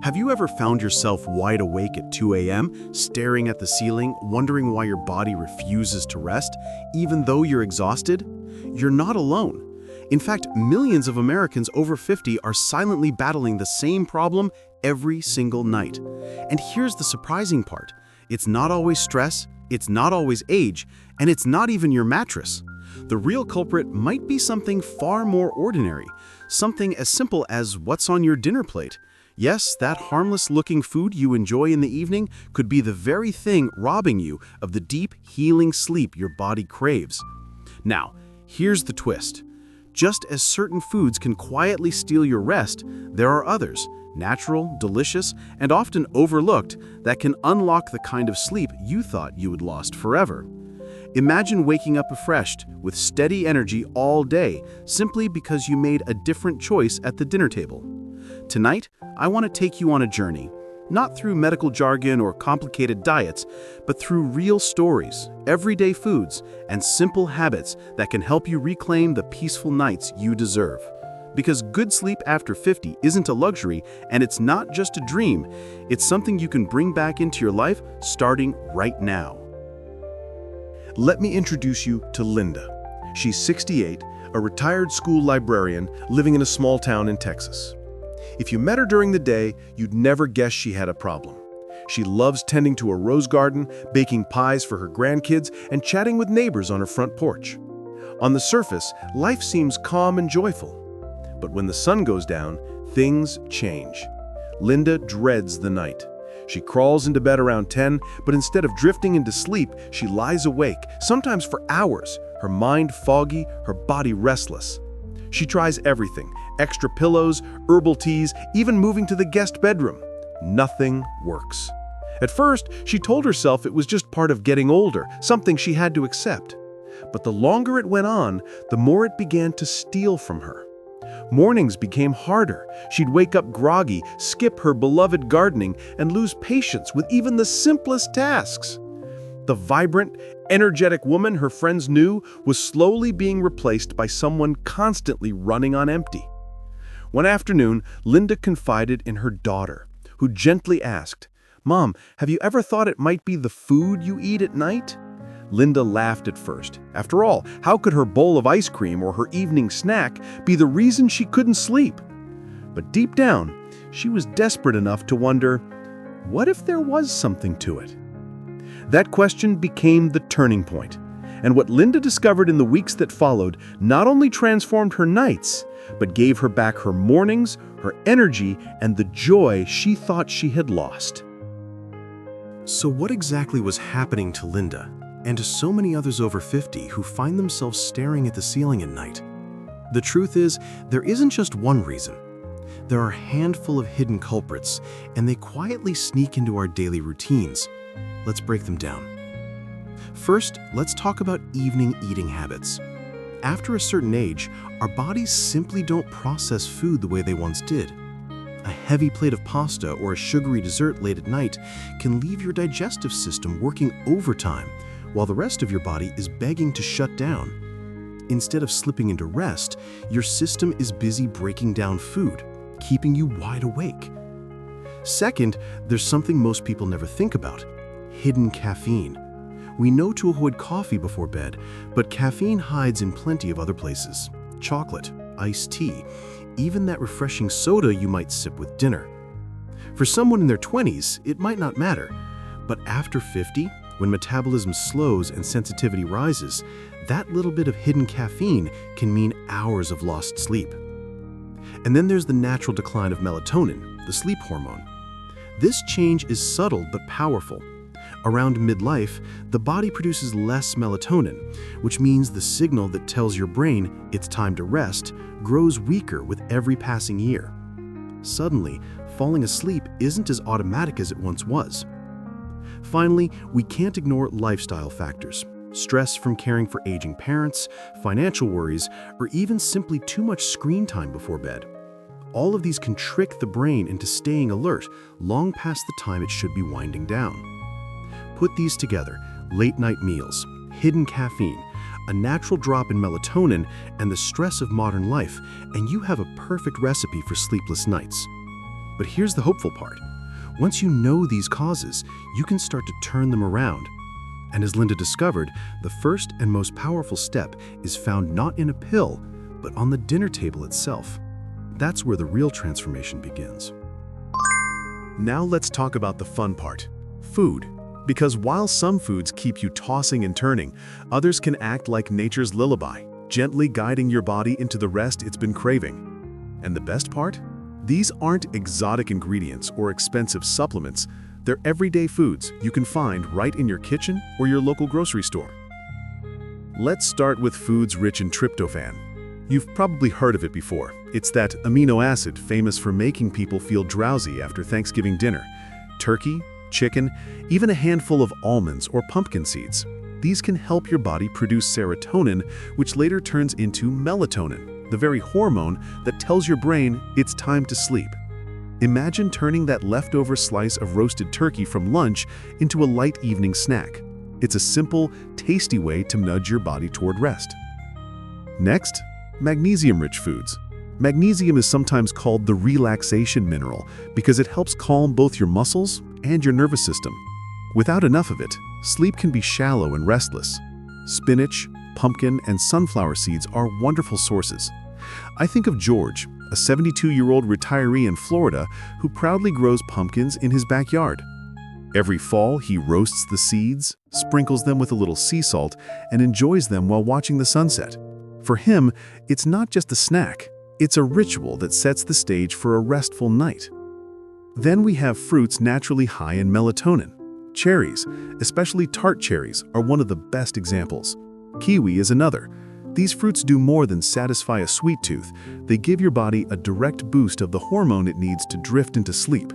Have you ever found yourself wide awake at 2 a.m., staring at the ceiling, wondering why your body refuses to rest, even though you're exhausted? You're not alone. In fact, millions of Americans over 50 are silently battling the same problem every single night. And here's the surprising part. It's not always stress, it's not always age, and it's not even your mattress. The real culprit might be something far more ordinary, something as simple as what's on your dinner plate. Yes, that harmless-looking food you enjoy in the evening could be the very thing robbing you of the deep, healing sleep your body craves. Now, here's the twist. Just as certain foods can quietly steal your rest, there are others, natural, delicious, and often overlooked, that can unlock the kind of sleep you thought you had lost forever. Imagine waking up refreshed, with steady energy all day, simply because you made a different choice at the dinner table. Tonight, I want to take you on a journey, not through medical jargon or complicated diets, but through real stories, everyday foods, and simple habits that can help you reclaim the peaceful nights you deserve. Because good sleep after 50 isn't a luxury, and it's not just a dream, it's something you can bring back into your life starting right now. Let me introduce you to Linda. She's 68, a retired school librarian living in a small town in Texas. If you met her during the day, you'd never guess she had a problem. She loves tending to a rose garden, baking pies for her grandkids, and chatting with neighbors on her front porch. On the surface, life seems calm and joyful. But when the sun goes down, things change. Linda dreads the night. She crawls into bed around 10, but instead of drifting into sleep, she lies awake, sometimes for hours, her mind foggy, her body restless. She tries everything, extra pillows, herbal teas, even moving to the guest bedroom. Nothing works. At first, she told herself it was just part of getting older, something she had to accept. But the longer it went on, the more it began to steal from her. Mornings became harder. She'd wake up groggy, skip her beloved gardening, and lose patience with even the simplest tasks. The vibrant, energetic woman her friends knew was slowly being replaced by someone constantly running on empty. One afternoon, Linda confided in her daughter, who gently asked, "Mom, have you ever thought it might be the food you eat at night?" Linda laughed at first. After all, how could her bowl of ice cream or her evening snack be the reason she couldn't sleep? But deep down, she was desperate enough to wonder, what if there was something to it? That question became the turning point, and what Linda discovered in the weeks that followed not only transformed her nights, but gave her back her mornings, her energy, and the joy she thought she had lost. So what exactly was happening to Linda, and to so many others over 50 who find themselves staring at the ceiling at night? The truth is, there isn't just one reason. There are a handful of hidden culprits, and they quietly sneak into our daily routines. Let's break them down. First, let's talk about evening eating habits. After a certain age, our bodies simply don't process food the way they once did. A heavy plate of pasta or a sugary dessert late at night can leave your digestive system working overtime, while the rest of your body is begging to shut down. Instead of slipping into rest, your system is busy breaking down food, keeping you wide awake. Second, there's something most people never think about: hidden caffeine. We know to avoid coffee before bed, but caffeine hides in plenty of other places. Chocolate, iced tea, even that refreshing soda you might sip with dinner. For someone in their 20s, it might not matter, but after 50, when metabolism slows and sensitivity rises, that little bit of hidden caffeine can mean hours of lost sleep. And then there's the natural decline of melatonin, the sleep hormone. This change is subtle but powerful. Around midlife, the body produces less melatonin, which means the signal that tells your brain it's time to rest grows weaker with every passing year. Suddenly, falling asleep isn't as automatic as it once was. Finally, we can't ignore lifestyle factors. Stress from caring for aging parents, financial worries, or even simply too much screen time before bed. All of these can trick the brain into staying alert long past the time it should be winding down. Put these together: late-night meals, hidden caffeine, a natural drop in melatonin, and the stress of modern life, and you have a perfect recipe for sleepless nights. But here's the hopeful part. Once you know these causes, you can start to turn them around. And as Linda discovered, the first and most powerful step is found not in a pill, but on the dinner table itself. That's where the real transformation begins. Now let's talk about the fun part, food. Because while some foods keep you tossing and turning, others can act like nature's lullaby, gently guiding your body into the rest it's been craving. And the best part? These aren't exotic ingredients or expensive supplements. They're everyday foods you can find right in your kitchen or your local grocery store. Let's start with foods rich in tryptophan. You've probably heard of it before. It's that amino acid famous for making people feel drowsy after Thanksgiving dinner. Turkey, chicken, even a handful of almonds or pumpkin seeds. These can help your body produce serotonin, which later turns into melatonin, the very hormone that tells your brain it's time to sleep. Imagine turning that leftover slice of roasted turkey from lunch into a light evening snack. It's a simple, tasty way to nudge your body toward rest. Next, magnesium-rich foods. Magnesium is sometimes called the relaxation mineral because it helps calm both your muscles and your nervous system. Without enough of it, sleep can be shallow and restless. Spinach, pumpkin, and sunflower seeds are wonderful sources. I think of George, a 72-year-old retiree in Florida who proudly grows pumpkins in his backyard. Every fall, he roasts the seeds, sprinkles them with a little sea salt, and enjoys them while watching the sunset. For him, it's not just a snack. It's a ritual that sets the stage for a restful night. Then we have fruits naturally high in melatonin. Cherries, especially tart cherries, are one of the best examples. Kiwi is another. These fruits do more than satisfy a sweet tooth. They give your body a direct boost of the hormone it needs to drift into sleep.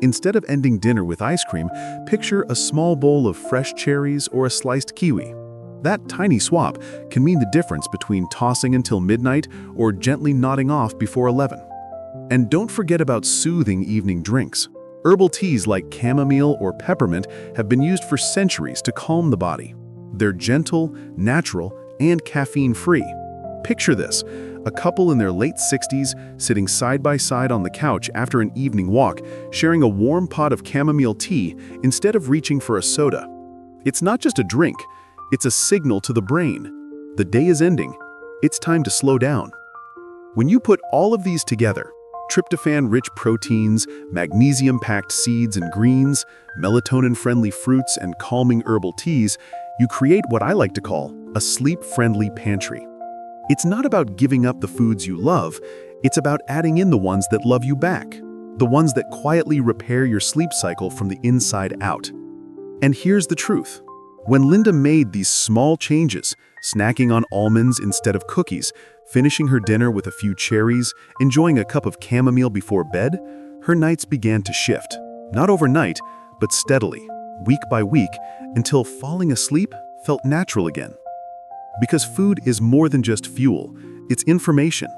Instead of ending dinner with ice cream, picture a small bowl of fresh cherries or a sliced kiwi. That tiny swap can mean the difference between tossing until midnight or gently nodding off before 11. And don't forget about soothing evening drinks. Herbal teas like chamomile or peppermint have been used for centuries to calm the body. They're gentle, natural, and caffeine-free. Picture this, a couple in their late 60s sitting side by side on the couch after an evening walk, sharing a warm pot of chamomile tea instead of reaching for a soda. It's not just a drink, it's a signal to the brain. The day is ending. It's time to slow down. When you put all of these together, tryptophan-rich proteins, magnesium-packed seeds and greens, melatonin-friendly fruits, and calming herbal teas, you create what I like to call a sleep-friendly pantry. It's not about giving up the foods you love, it's about adding in the ones that love you back, the ones that quietly repair your sleep cycle from the inside out. And here's the truth. When Linda made these small changes, snacking on almonds instead of cookies, finishing her dinner with a few cherries, enjoying a cup of chamomile before bed, her nights began to shift. Not overnight, but steadily, week by week, until falling asleep felt natural again. Because food is more than just fuel, it's information.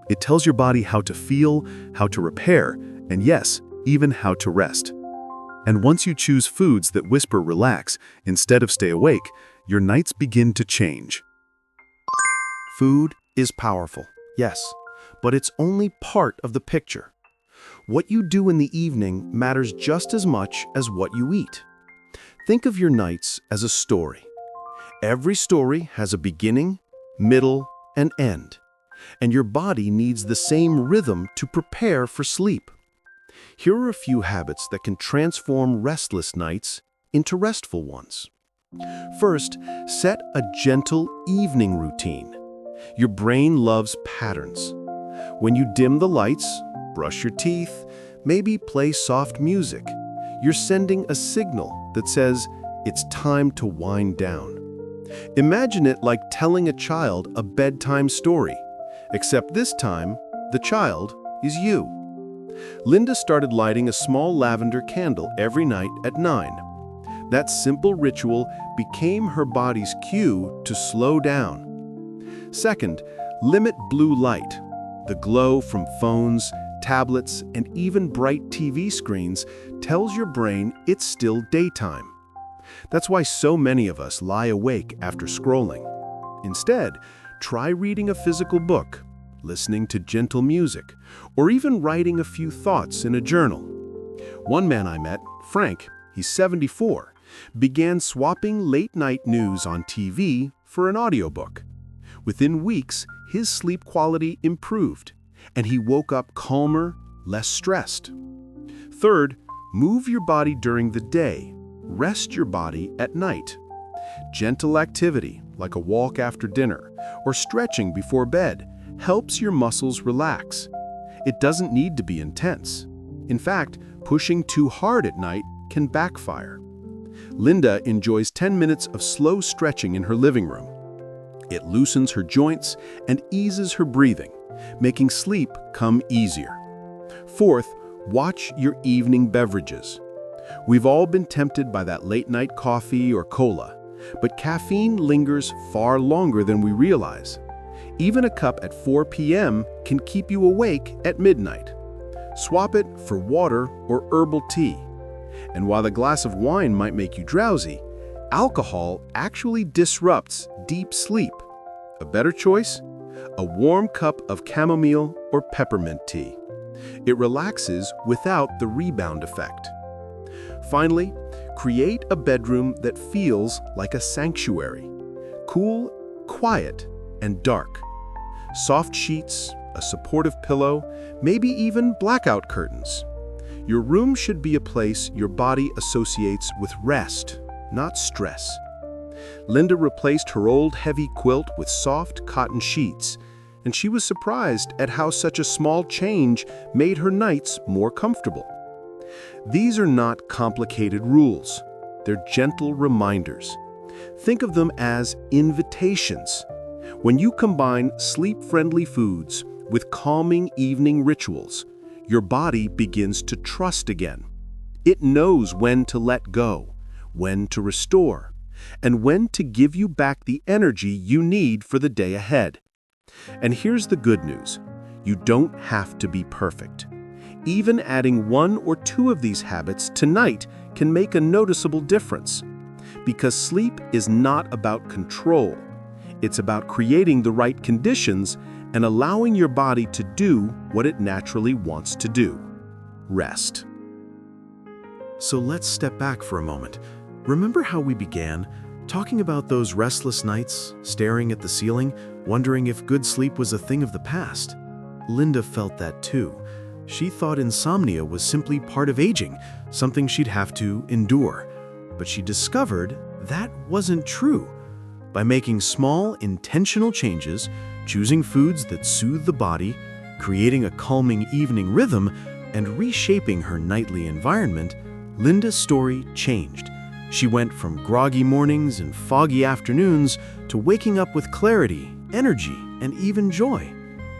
It tells your body how to feel, how to repair, and yes, even how to rest. And once you choose foods that whisper relax instead of stay awake, your nights begin to change. Food is powerful, yes, but it's only part of the picture. What you do in the evening matters just as much as what you eat. Think of your nights as a story. Every story has a beginning, middle, and end, and your body needs the same rhythm to prepare for sleep. Here are a few habits that can transform restless nights into restful ones. First, set a gentle evening routine. Your brain loves patterns. When you dim the lights, brush your teeth, maybe play soft music, you're sending a signal that says it's time to wind down. Imagine it like telling a child a bedtime story, except this time, the child is you. Linda started lighting a small lavender candle every night at 9. That simple ritual became her body's cue to slow down. Second, limit blue light. The glow from phones, tablets, and even bright TV screens tells your brain it's still daytime. That's why so many of us lie awake after scrolling. Instead, try reading a physical book, listening to gentle music, or even writing a few thoughts in a journal. One man I met, Frank, he's 74, began swapping late-night news on TV for an audiobook. Within weeks, his sleep quality improved, and he woke up calmer, less stressed. Third, move your body during the day. Rest your body at night. Gentle activity, like a walk after dinner or stretching before bed, helps your muscles relax. It doesn't need to be intense. In fact, pushing too hard at night can backfire. Linda enjoys 10 minutes of slow stretching in her living room. It loosens her joints and eases her breathing, making sleep come easier. Fourth, watch your evening beverages. We've all been tempted by that late-night coffee or cola, but caffeine lingers far longer than we realize. Even a cup at 4 p.m. can keep you awake at midnight. Swap it for water or herbal tea. And while a glass of wine might make you drowsy, alcohol actually disrupts deep sleep. A better choice? A warm cup of chamomile or peppermint tea. It relaxes without the rebound effect. Finally, create a bedroom that feels like a sanctuary. Cool, quiet, and dark. Soft sheets, a supportive pillow, maybe even blackout curtains. Your room should be a place your body associates with rest, not stress. Linda replaced her old heavy quilt with soft cotton sheets, and she was surprised at how such a small change made her nights more comfortable. These are not complicated rules. They're gentle reminders. Think of them as invitations. When you combine sleep-friendly foods with calming evening rituals, your body begins to trust again. It knows when to let go, when to restore, and when to give you back the energy you need for the day ahead. And here's the good news. You don't have to be perfect. Even adding 1 or 2 of these habits tonight can make a noticeable difference. Because sleep is not about control. It's about creating the right conditions and allowing your body to do what it naturally wants to do. Rest. So let's step back for a moment. Remember how we began? Talking about those restless nights, staring at the ceiling, wondering if good sleep was a thing of the past. Linda felt that too. She thought insomnia was simply part of aging, something she'd have to endure. But she discovered that wasn't true. By making small, intentional changes, choosing foods that soothe the body, creating a calming evening rhythm, and reshaping her nightly environment, Linda's story changed. She went from groggy mornings and foggy afternoons to waking up with clarity, energy, and even joy.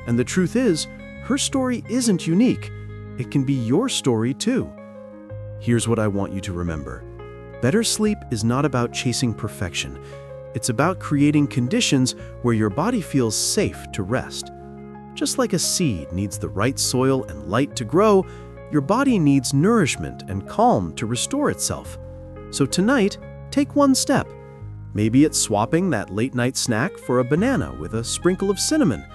And the truth is, her story isn't unique. It can be your story too. Here's what I want you to remember. Better sleep is not about chasing perfection. It's about creating conditions where your body feels safe to rest. Just like a seed needs the right soil and light to grow, your body needs nourishment and calm to restore itself. So tonight, take one step. Maybe it's swapping that late-night snack for a banana with a sprinkle of cinnamon.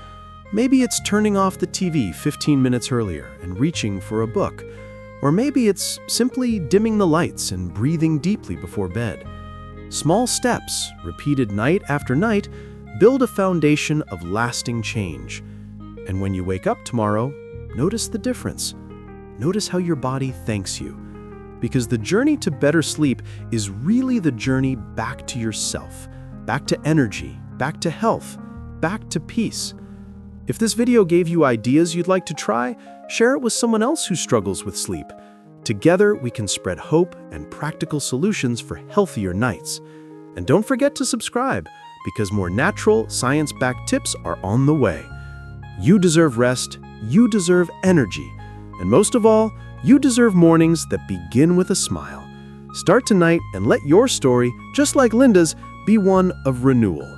Maybe it's turning off the TV 15 minutes earlier and reaching for a book. Or maybe it's simply dimming the lights and breathing deeply before bed. Small steps, repeated night after night, build a foundation of lasting change. And when you wake up tomorrow, notice the difference. Notice how your body thanks you. Because the journey to better sleep is really the journey back to yourself, back to energy, back to health, back to peace. If this video gave you ideas you'd like to try, share it with someone else who struggles with sleep. Together, we can spread hope and practical solutions for healthier nights. And don't forget to subscribe, because more natural, science-backed tips are on the way. You deserve rest, you deserve energy, and most of all, you deserve mornings that begin with a smile. Start tonight and let your story, just like Linda's, be one of renewal.